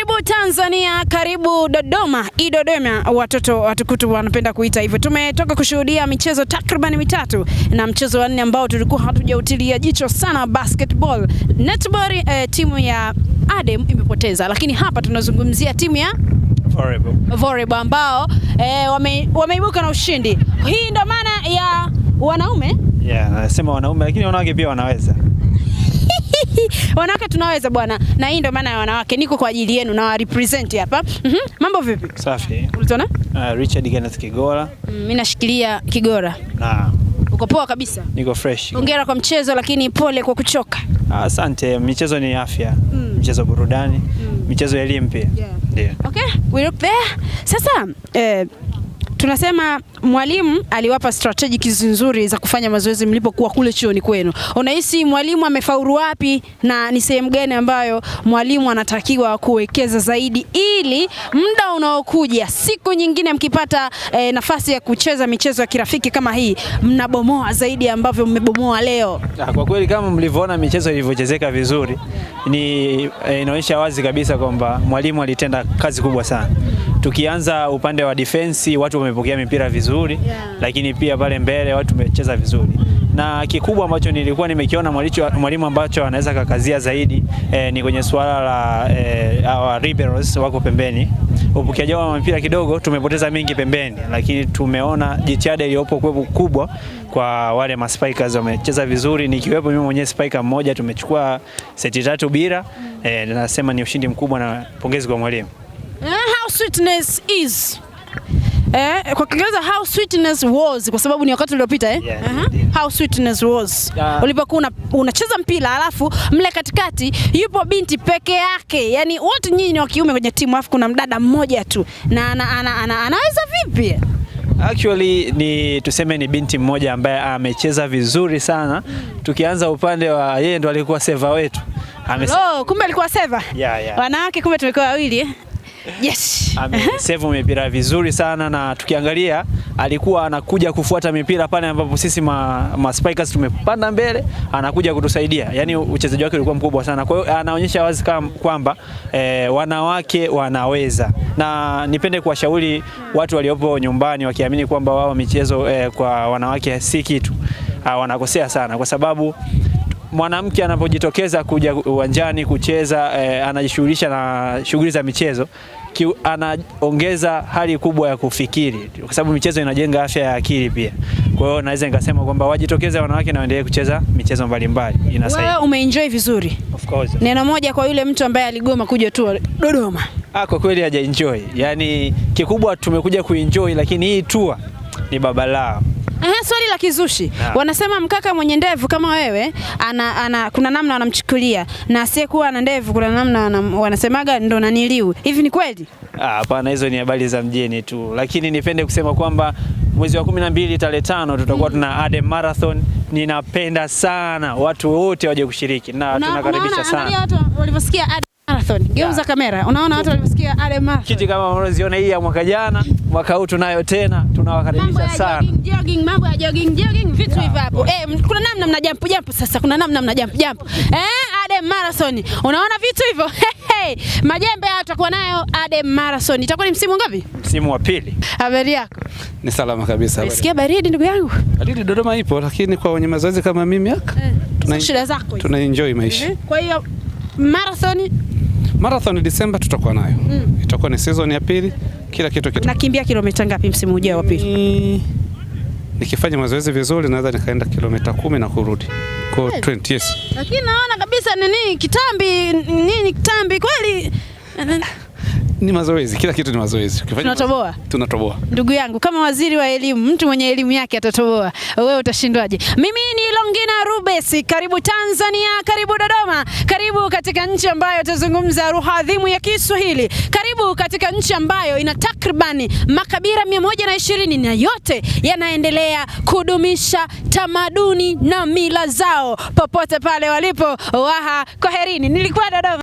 Karibu Tanzania, karibu Dodoma. Dodoma watoto watukutu wanapenda kuita hivyo. Tumetoka kushuhudia michezo takriban mitatu na mchezo wa nne ambao tulikuwa hatujautilia jicho sana, basketball. Netball timu ya Adem imepoteza, lakini hapa tunazungumzia timu ya volleyball ambao wameibuka na ushindi. Hii ndio maana ya wanaume? Yeah, nasema wanaume lakini wanawake pia wanaweza. Wanawake tunaweza bwana. Na hii ndio maana ya wanawake. Niko kwa ajili yenu na represent hapa. Mambo vipi? Safi. Ulitona? Richard Kenneth Kigora. Mimi nashikilia Kigora. Na uko poa kabisa? Niko fresh. Hongera kwa mchezo, lakini pole kwa kuchoka. Asante. Michezo ni afya. Michezo burudani. Michezo ya elimu pia. Yeah. Okay, we look there. Sasa tunasema mwalimu aliwapa strategies nzuri za kufanya mazoezi mlipokuwa kule chuoni kwenu. Unahisi mwalimu amefaulu wapi na ni sehemu gani ambayo mwalimu anatakiwa kuwekeza zaidi ili muda unaokuja siku nyingine mkipata nafasi ya kucheza michezo ya kirafiki kama hii mnabomoa zaidi ambavyo mmebomoa leo? Kwa kweli kama mlivyoona michezo ilivyochezeka vizuri ni inaonyesha wazi kabisa kwamba mwalimu alitenda kazi kubwa sana. Tukianza upande wa defense watu wamepokea mipira vizuri, lakini pia pale mbele watu wamecheza vizuri. Na kikubwa ambacho nilikuwa nimekiona mwalimu ambacho anaweza kakazia zaidi ni kwenye swala la our liberals wako pembeni. Upokeaji wa mpira kidogo tumepoteza mingi pembeni, lakini tumeona jitihada iliyopo kubwa kwa wale maspikers wamecheza vizuri, nikiwepo mimi mwenyewe spiker mmoja tumechukua seti 3 bila. Nasema ni ushindi mkubwa na pongezi kwa mwalimu. How sweetness is kwa Kiingereza how sweetness was, kwa sababu ni wakati uliopita How sweetness was ulipokuwa unacheza mpira alafu mle katikati yupo binti peke yake, yani wote nyinyi ni wa kiume kwenye timu alafu kuna mdada mmoja tu na anaweza vipi? Actually ni tuseme ni binti mmoja ambaye amecheza vizuri sana. Tukianza upande wa yeye ndo alikuwa saver wetu. Kumbe alikuwa saver. Wanawake kumbe tumekuwa wawili. Yes. Save mipira vizuri sana na tukiangalia alikuwa anakuja kufuata mipira pale ambapo sisi ma spikers tumepanda mbele, anakuja kutusaidia. Yaani uchezaji wake ulikuwa mkubwa sana. Kwa hiyo anaonyesha wazi kwamba wanawake wanaweza. Na nipende kuwashauri watu waliopo nyumbani wakiamini kwamba wao michezo kwa wanawake si kitu. Wanakosea sana kwa sababu mwanamke anapojitokeza kuja uwanjani kucheza anajishughulisha na shughuli za michezo, anaongeza hali kubwa ya kufikiri kwa sababu michezo inajenga afya ya akili pia. Kwa hiyo naweza nikasema kwamba wajitokeze wanawake na waendelee kucheza michezo mbalimbali, inasaidia. Wewe umeenjoy vizuri? Of course. Neno moja kwa yule mtu ambaye aligoma kuja tu Dodoma. Kwa kweli hajaenjoy. Yaani kikubwa tumekuja kuenjoy, lakini hii tour ni baba lao. Swali la kizushi. Wanasema mkaka mwenye ndevu kama wewe kuna namna wanamchukulia na asiyekuwa na ndevu kuna namna wanasemaga ndo naniliu. Hivi ni kweli? Hapana, hizo ni habari za mjini tu. Lakini nipende kusema kwamba mwezi wa 12 tarehe 5 tutakuwa tuna Adem Marathon. Ninapenda sana watu wote waje kushiriki na tunakaribisha sana. Angalia watu walivyosikia Adem Marathon. Geuza kamera. Unaona watu walivyosikia Adem Marathon. Kitu kama unaziona hii ya mwaka jana, mwaka huu tunayo tena, tunawakaribisha sana. Mambo ya jogging vitu hivi hapo. Kuna namna mna jump sasa, kuna namna mna jump. Adem Marathon. Unaona vitu hivyo? Majembe haya tutakuwa nayo Adem Marathon. Itakuwa ni msimu ngapi? Msimu wa 2. Habari yako? Ni salama kabisa. Unasikia baridi ndugu yangu? Baridi Dodoma ipo, lakini kwa wenye mazoezi kama mimi shida zako. Tuna enjoy maisha. Kwa hiyo Marathon Disemba tutakuwa nayo. Itakuwa ni season ya 2, kila kitu. Nakimbia kilomita ngapi msimu ujao wa 2? Nikifanya mazoezi vizuri naweza nikaenda kilomita 10 na kurudi. Kwa 20 yes. Lakini naona kabisa kitambi kweli. Ni mazoezi, kila kitu ni mazoezi. Tunatoboa. Tunatoboa. Ndugu yangu kama waziri wa elimu, mtu mwenye elimu yake atatoboa. Wewe utashindwaje? Mimi ni Longina Rubesi. Karibu Tanzania, karibu Dodoma. Karibu katika nchi ambayo tuzungumza lugha adhimu ya Kiswahili. Karibu katika nchi ambayo ina takribani makabila 120 na yote yanaendelea kudumisha tamaduni na mila zao popote pale walipo. Kwaherini. Nilikuwa Dodoma.